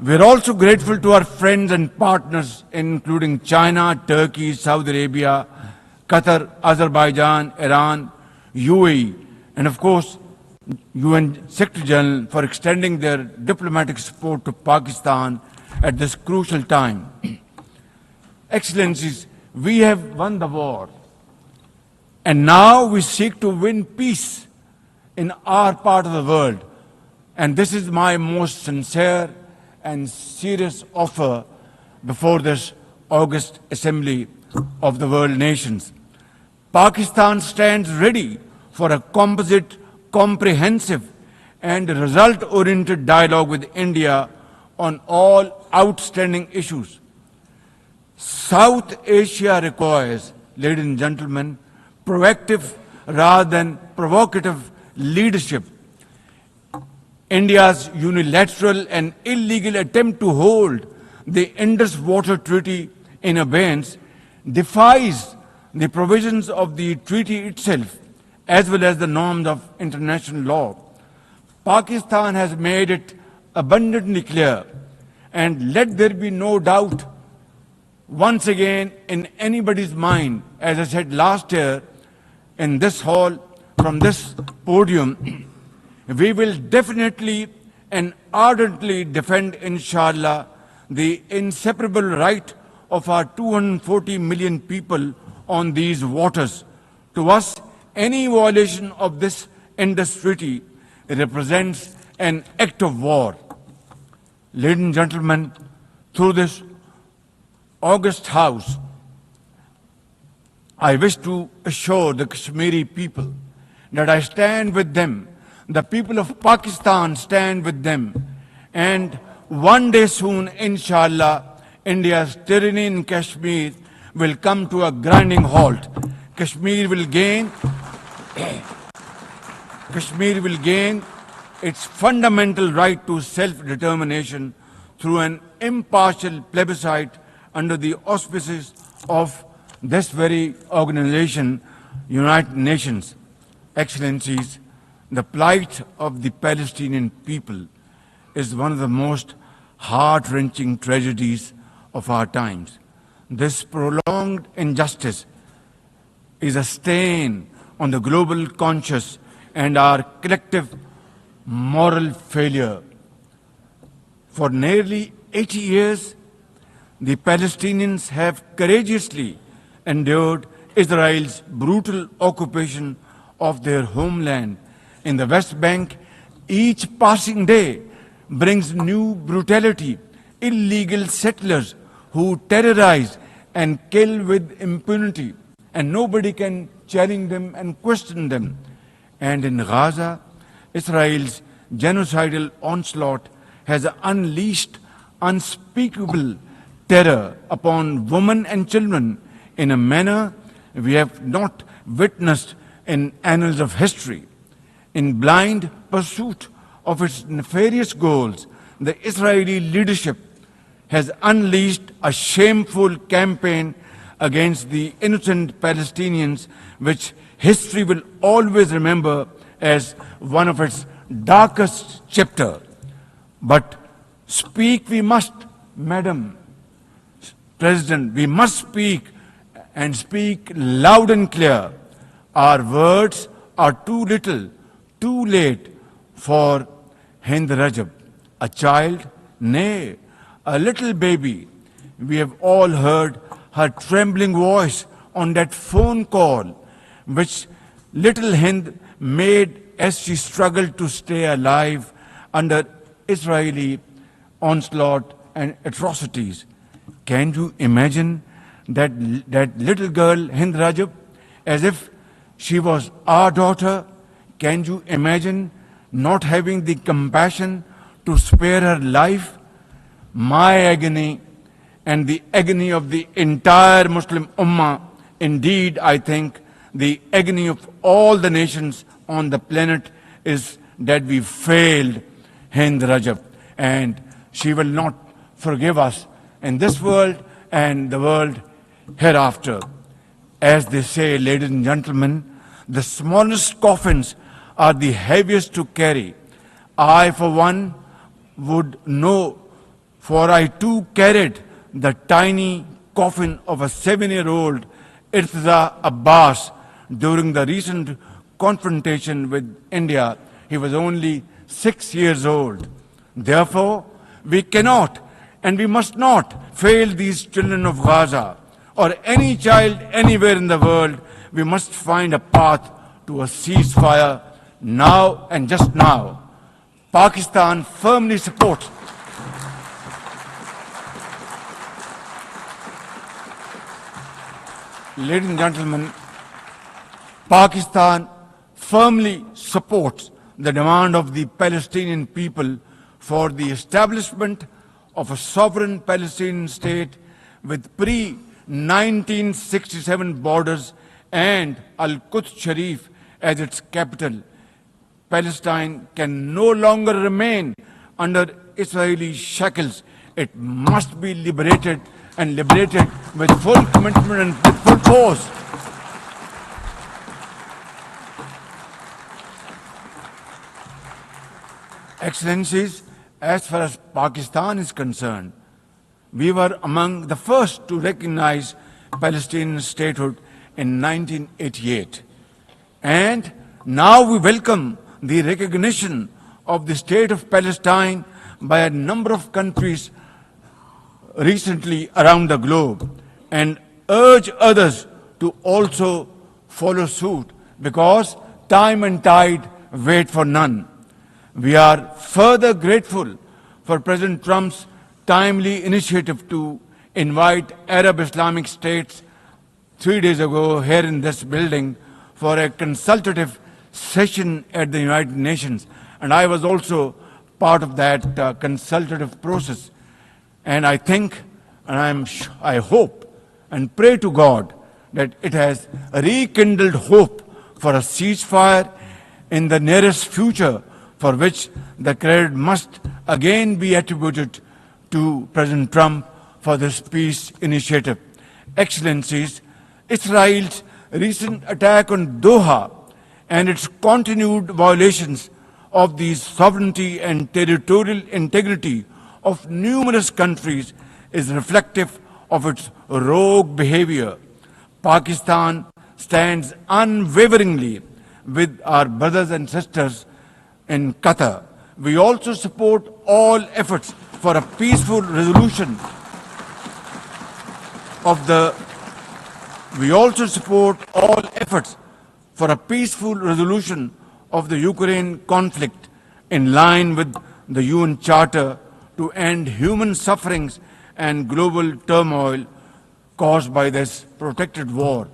We're also grateful to our friends and partners, including China, Turkey, Saudi Arabia, Qatar, Azerbaijan, Iran, UAE, and of course, UN Secretary General for extending their diplomatic support to Pakistan at this crucial time. Excellencies, we have won the war, and now we seek to win peace in our part of the world. And this is my most sincere and serious offer before this August Assembly of the World Nations. Pakistan stands ready for a composite, comprehensive and result-oriented dialogue with India on all outstanding issues. South Asia requires, ladies and gentlemen, proactive rather than provocative leadership. India's unilateral and illegal attempt to hold the Indus Water Treaty in abeyance defies the provisions of the treaty itself as well as the norms of international law. Pakistan has made it abundantly clear, and let there be no doubt once again in anybody's mind, as I said last year in this hall, from this podium, we will definitely and ardently defend, inshallah, the inseparable right of our 240 million people on these waters. To us, any violation of this Indus Treaty represents an act of war. Ladies and gentlemen, through this august House, I wish to assure the Kashmiri people that I stand with them. The people of Pakistan stand with them. And one day soon, inshallah, India's tyranny in Kashmir will come to a grinding halt. Kashmir will gain its fundamental right to self-determination through an impartial plebiscite under the auspices of this very organization, United Nations. Excellencies, the plight of the Palestinian people is one of the most heart-wrenching tragedies of our times. This prolonged injustice is a stain on the global conscience and our collective moral failure. For nearly 80 years, the Palestinians have courageously endured Israel's brutal occupation of their homeland in the West Bank. Each passing day brings new brutality, illegal settlers who terrorize and kill with impunity, and nobody can challenge them and question them. And in Gaza, Israel's genocidal onslaught has unleashed unspeakable terror upon women and children in a manner we have not witnessed in annals of history. In blind pursuit of its nefarious goals, the Israeli leadership has unleashed a shameful campaign against the innocent Palestinians, which history will always remember as one of its darkest chapters. But speak we must, Madam President, we must speak, and speak loud and clear. Our words are too little, too late for Hind Rajab, a child, nay, a little baby. We have all heard her trembling voice on that phone call, which little Hind made as she struggled to stay alive under Israeli onslaught and atrocities. Can you imagine that little girl, Hind Rajab, as if she was our daughter? Can you imagine not having the compassion to spare her life? My agony and the agony of the entire Muslim Ummah, indeed, I think, the agony of all the nations on the planet is that we failed Hind Rajab, and she will not forgive us in this world and the world hereafter. As they say, ladies and gentlemen, the smallest coffins are the heaviest to carry. I, for one, would know for I too carried the tiny coffin of a 7-year-old Irtiza Abbas during the recent confrontation with India. He was only 6 years old. Therefore, we cannot and we must not fail these children of Gaza or any child anywhere in the world. We must find a path to a ceasefire now and just now. Pakistan firmly supports Ladies and gentlemen, Pakistan firmly supports the demand of the Palestinian people for the establishment of a sovereign Palestinian state with pre-1967 borders and Al-Quds Sharif as its capital. Palestine can no longer remain under Israeli shackles. It must be liberated and liberated with full commitment and with full force. Excellencies, as far as Pakistan is concerned, we were among the first to recognize Palestinian statehood in 1988. And now we welcome the recognition of the state of Palestine by a number of countries recently around the globe and urge others to also follow suit because time and tide wait for none. We are further grateful for President Trump's timely initiative to invite Arab Islamic states 3 days ago here in this building for a consultative session at the United Nations. And I was also part of that consultative process. And I think, and I hope and pray to God that it has rekindled hope for a ceasefire in the nearest future, for which the credit must again be attributed to President Trump for this peace initiative. Excellencies, Israel's recent attack on Doha and its continued violations of the sovereignty and territorial integrity of numerous countries is reflective of its rogue behavior. Pakistan stands unwaveringly with our brothers and sisters in Qatar. We also support all efforts for a peaceful resolution of the Ukraine conflict in line with the UN Charter to end human sufferings and global turmoil caused by this protracted war.